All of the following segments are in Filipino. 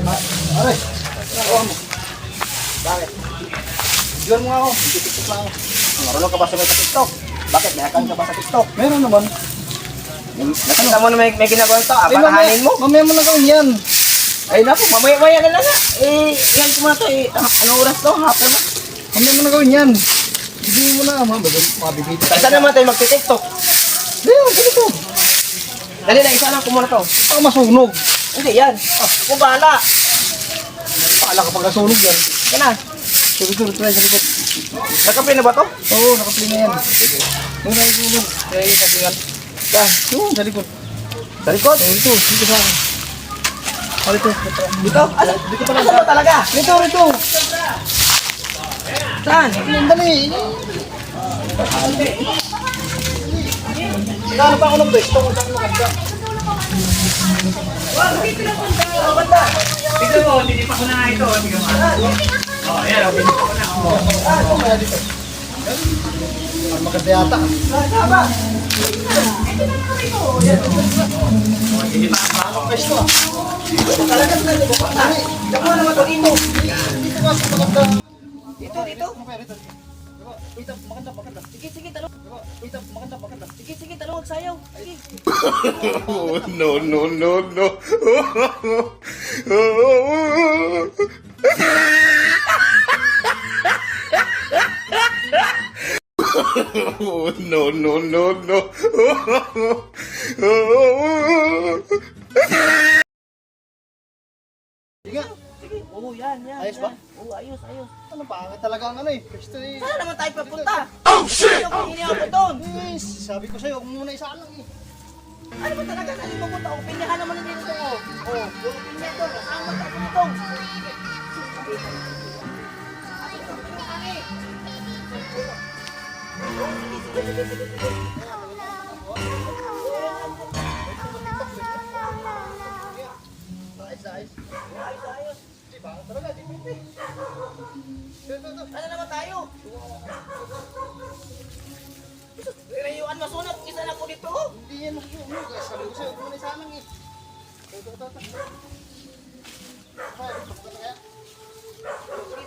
Aray! Awa mo. Bakit? Diyan mo nga ako. TikTok lang ako. Marunong ka ba sa TikTok? Bakit? May account ka ba sa TikTok? Meron naman. Nakita mo na may ginagawa ito, abarahanin mo. Mamaya mo na gawin yan. Ay naku, mamaya na lang nga. Yan ko muna ito ano oras to? Hapon na. Mamaya mo na gawin yan. Hindi mo na, mabibiti tayo. Isa naman tayo magti-tiktok. Ayun, ganito. Dali na, isa lang ko muna to. Baka masunog. Hindi yan. Kung bahala. Paala ka pag nasunog yan. Yan na. Sunog, try sa likod. Nakaplay na ba to? Oo, nakaplay na yan. Muna yung sunog. Kaya yung sasingan. Yan, yun, sa likod. Sa likod? Oo, dito sa akin. Dito. Dito? Asa? Dito pa lang talaga. Rito. Saan? Dali. Nagano pa ako ng besto kung saan makanda. Tignan mo, tinipa ko na nga ito. Tignan mo. Oh, yan. Tinipa ko na. Maganda yata. Tinipa ako. Besto. Talaga na ito. Diyan mo naman ito dito. Dito ka sa maganda. Dito. Wait up, maganda. Sige, talong. Wait up, maganda. Sige, talong. Magsayaw. Sige. Oh, no. Oh, no. Sige. Oo, yan. Ayos ba? Oo, ayos. Ano pangit talaga ang ano eh. Besto eh. Saan naman tayo papunta? Oh, shit! Hindi ako doon. Yes, sabi ko sa'yo, huwag mo muna isa lang eh. Ano ba talaga? Saan yung pupunta? Opinyahan naman hindi ito. Oh, opinyahan ito. Kasama tayo dito. Ayos. Di pangit talaga, di pwede. Ano naman tayo? Rayuan masunod. Isa na po dito. Hindi yan makikita. Sabi ko sa'yo, huwag mo muna isa lang eh.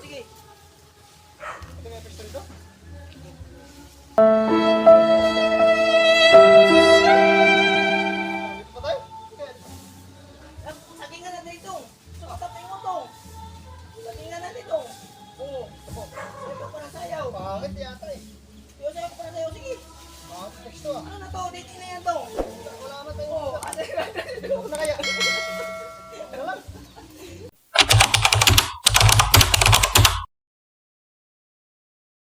Sige. Ito may besto rito? Dito pa tayo? Sakingan na dito. Tatay mo to. Sakingan na dito. Oo. Sayo pa na sayaw. Pangit yata eh. Sayo pa na sayaw. Sige. Pangit besto ah. Ano na to? Dito na yan to. Wala na tayo. Oo. Huwag na kaya.